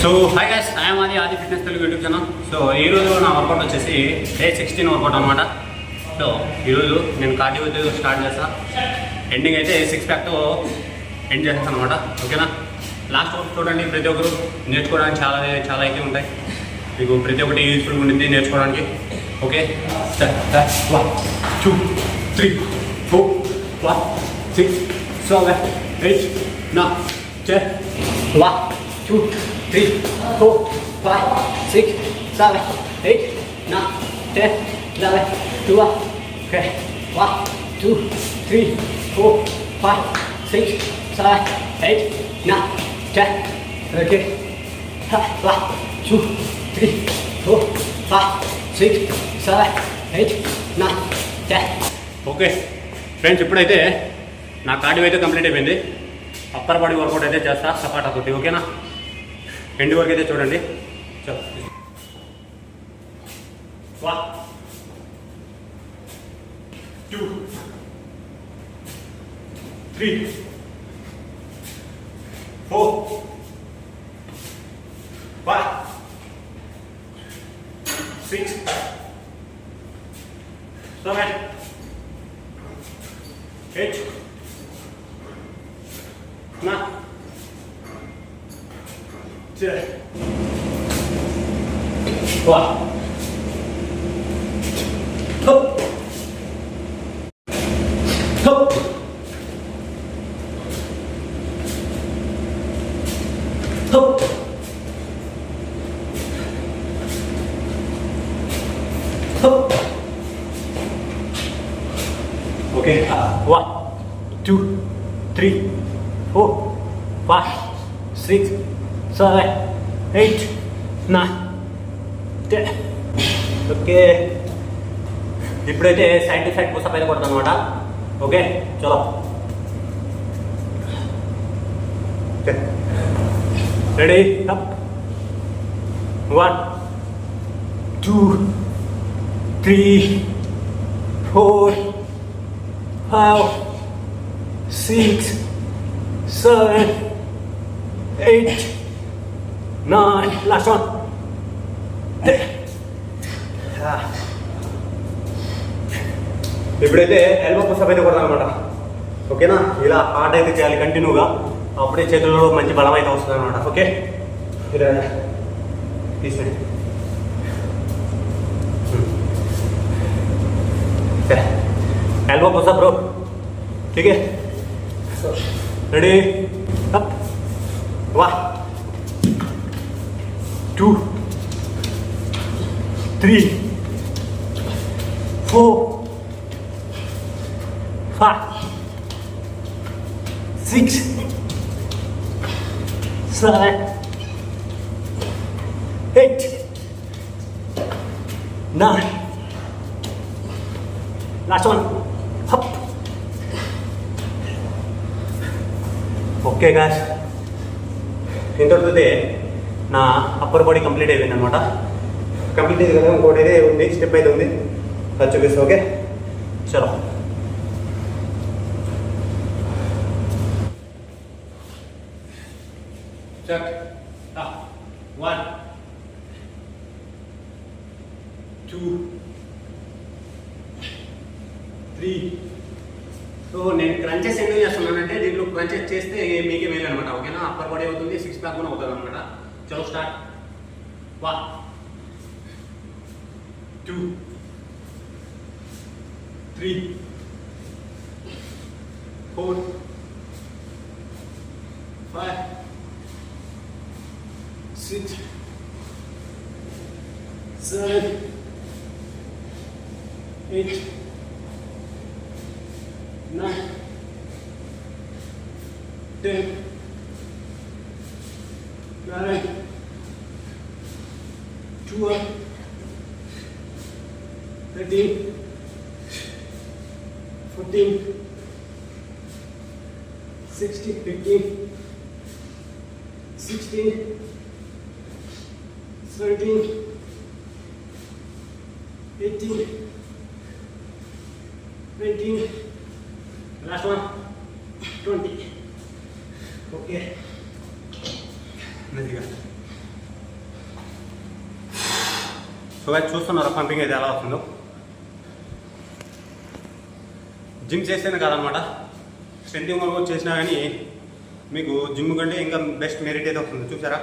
So hi guys, I'm ఆది fitness Telugu YouTube channel. So ఈరోజు నా వర్కౌట్ వచ్చేసి డే 16 వర్కౌట్ అనమాట. సో ఈరోజు నేను కార్డియోతో స్టార్ట్ చేస్తా. ఎండింగ్ అయితే 6 ప్యాక్తో ఎండ్ చేస్తాను అనమాట. ఓకేనా? లాస్ట్ వర్క్ చూడండి, ప్రతి ఒక్కరు నేర్చుకోవడానికి చాలా అయితే ఉంటాయి. మీకు ప్రతి ఒక్కటి యూజ్ఫుల్ ఉంటుంది నేర్చుకోవడానికి. Okay, 1 2 3 4 5 6 7 8 9 10 1 2 3 4 5 6 7 8 9 10 11 12. Okay, 1 2 3 4 5 6 7 8 9 10. Okay, 1 2 3 4 5 6 7 8 9 10. Okay friends, ఇప్పుడైతే నా కార్డియో అయితే కంప్లీట్ అయిపోయింది. అప్పర్ బాడీ వర్కౌట్ అయితే చేస్తా సపాటా తోటి. ఓకేనా? ఎండ్ వరకు అయితే చూడండి. 1 2 3 4 5 6 7 8 9 10. 1 2 Okay, 1 2 3 4 5 6 7 8 9 10. ఓకే, ఇప్పుడైతే సైడ్ టు సైడ్ పుషప్ అయితే కొడతాను అనమాట. ఓకే, చలో. రెడీ? అప్. 1 2 3 4 5 6 7 8 9. Last one. ఇప్పుడైతే ఎల్బో పుషప్ అయితే కొడతాం అనమాట. ఓకేనా? ఇలా హార్డ్ అయితే చేయాలి కంటిన్యూగా, అప్పుడే చేతుల్లో మంచి బలం అయితే వస్తుంది అనమాట. ఓకే, తీసుకోండి. Elbow pushup bro. ठीक है, ready? Up. 1 2 3 4 5 6 7 8 9. Last one. Up. Okay guys, ఇంతటితోనే నా అప్పర్ బాడీ కంప్లీట్ అయిపోయింది అనమాట. కంప్లీట్ అయింది కదా, ఇంకోటి అయితే ఉంది, స్టెప్ అయితే ఉంది, అది చూపిస్తాను. ఓకే, చలో. చెక్. 1 2 3. సో నేను క్రంచెస్ ఎందుకు చేస్తున్నానంటే, దీంట్లో క్రంచెస్ చేస్తే మీకే మేలు అనమాట. ఓకేనా? అప్పర్ బాడీ అవుతుంది, 6 ప్యాక్ కూడా అవుతుంది అనమాట. చలో start. 1 2 3 4 5 6 7 8 9 10 11 12 13 14 16 15 16 17 18 19. Last one. 20. Okay. So అది చూస్తున్నారు పంపింగ్ అయితే ఎలా వస్తుందో. జిమ్ చేస్తేనే కాదనమాట, స్ట్రెంత్ వర్కౌట్ చేసినా కానీ మీకు జిమ్ కంటే ఇంకా బెస్ట్ మెరిట్ అయితే వస్తుంది. చూసారా,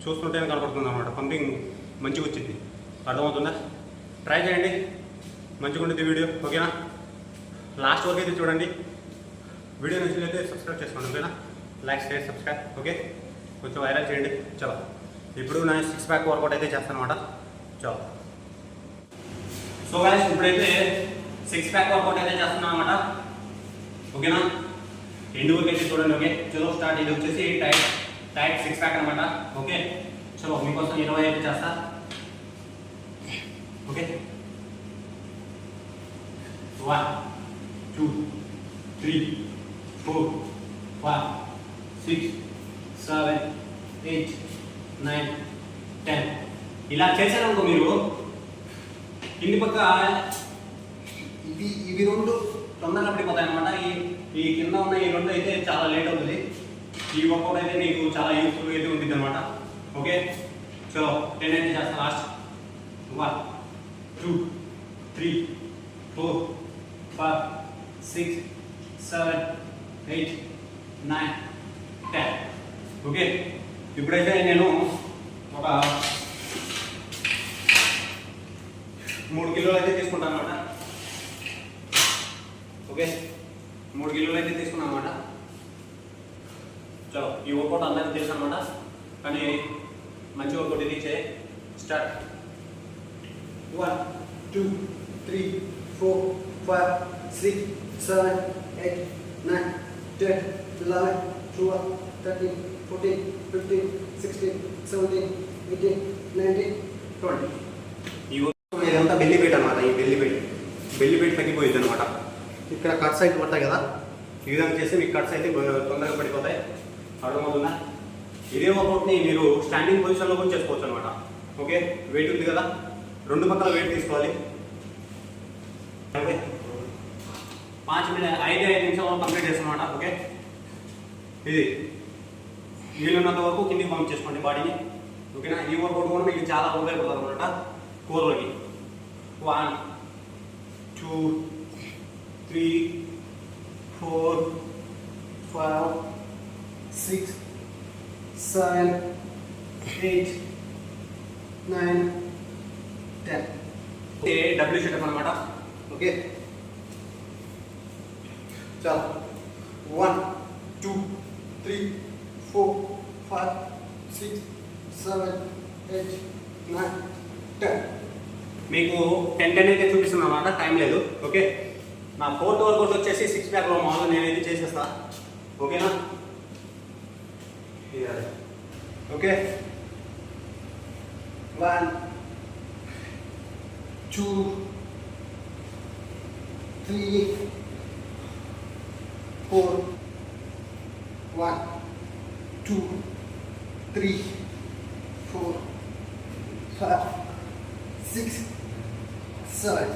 చూస్తుంటేనే కనపడుతుంది అనమాట. పంపింగ్ మంచిగా వచ్చింది, అర్థమవుతుందా? ట్రై చేయండి, మంచిగా ఉంటుంది వీడియో. ఓకేనా, లాస్ట్ వరకు అయితే చూడండి. వీడియో నచ్చినట్లయితే సబ్స్క్రైబ్ చేసుకోండి. ఓకేనా, లైక్ షేర్ సబ్స్క్రైబ్. ఓకే, కొంచెం వైరల్ చేయండి. చలో, ఇప్పుడు నా 6 ప్యాక్ వర్కౌట్ అయితే చేస్తాను అనమాట. చలో, సో గైస్ ఇప్పుడైతే 6 ప్యాక్ వర్కౌట్ అయితే చేస్తున్నాను అనమాట. ఓకేనా, ఎండు వరకు అయితే చూడండి. ఓకే, చలో స్టార్ట్. ఇది వచ్చేసి టైట్ 6 ప్యాక్ అనమాట. ఓకే, చలో మీకోసం 20 అయితే చేస్తా. ఓకే, 1 2 3 4 5 6 7 8 9 10. ఇలా చేశారనుకో మీరు కింది పక్క ఇవి రెండు తొందరగా పడిపోతాయి అనమాట. ఈ కింద ఉన్న ఈ రెండు అయితే చాలా లేట్ అవుతుంది. ఈ వర్కౌట్ అయితే నీకు చాలా యూస్ఫుల్ అయితే ఉంటుంది అనమాట. ఓకే, చలో 10 అయితే చేస్తాను లాస్ట్. 1 2 3 4 5 6 7 8 9 10. ఓకే, ఇప్పుడైతే నేను ఒక 3 కిలోలు అయితే తీసుకుంటాను అనమాట. ఓకే, 3 కిలోలు అయితే తీసుకున్నాను అనమాట. చలో, ఈ వర్కౌట్ అందరికీ తెలుసు అనమాట, కానీ మంచి వర్కౌట్ ఇది. ఇచ్చే స్టార్ట్. 1 2 3 4 5 6 7 8 9 10 11 12 13 14 15 16 17 18 19 20. ఇదంతా బెల్లి పెయిట్ అనమాట. ఈ బెల్లి పెయిట్ తగ్గిపోయింది అనమాట. ఇక్కడ కట్స్ అయితే పడతాయి కదా, ఈ విధంగా చేస్తే మీకు కట్స్ అయితే తొందరగా పడిపోతాయి. అర్థమవుతుందా? ఇదే వర్కౌట్ని మీరు స్టాండింగ్ పొజిషన్లో కూడా చేసుకోవచ్చు అనమాట. ఓకే, వెయిట్ ఉంది కదా, రెండు పక్కల వెయిట్ తీసుకోవాలి. ఓకే, 5 నిమిషాలు కంప్లీట్ చేస్తాం అనమాట. ఓకే, ఇది వీలున్నంత వరకు కిందికి పంపించేసుకోండి బాడీని. ఓకేనా, ఈ వర్కౌట్ కూడా మీకు చాలా ఉపయోగపడుతుంది అనమాట కూరలోకి. 1 2 3 4 5 6 7 8 9 10. డబ్ల్యూ సెటప్ అనమాట. ఓకే, చాలు. 1 2 3 4 5 6 7 8 9 10. మీకు 10 అయితే చూపిస్తున్నాను అన్నమాట, టైం లేదు. ఓకే, నా 4th వర్కౌట్ వచ్చేసి 6 ప్యాక్లో మామూలుగా నేనైతే చేసేస్తా. ఓకేనా, ఓకే. 1 2 3 4 1 2 3 4 5 6 7.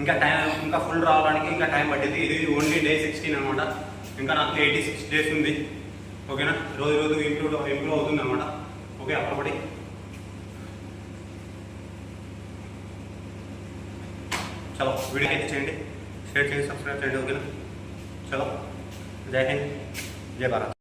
ఇంకా ఫుల్ రావడానికి ఇంకా టైం పట్టింది. ఇది ఓన్లీ డే 16 అనమాట. ఇంకా నాకు 86 డేస్ ఉంది. ఓకేనా, రోజు ఇంప్రూవ్ అవుతుంది అనమాట. ఓకే, అప్పటి చలో వీడియో అయితే చేయండి, షేర్ చేయండి, సబ్స్క్రైబ్ చేయండి. ఓకేనా, చలో, జై హింద్, జై భారత్.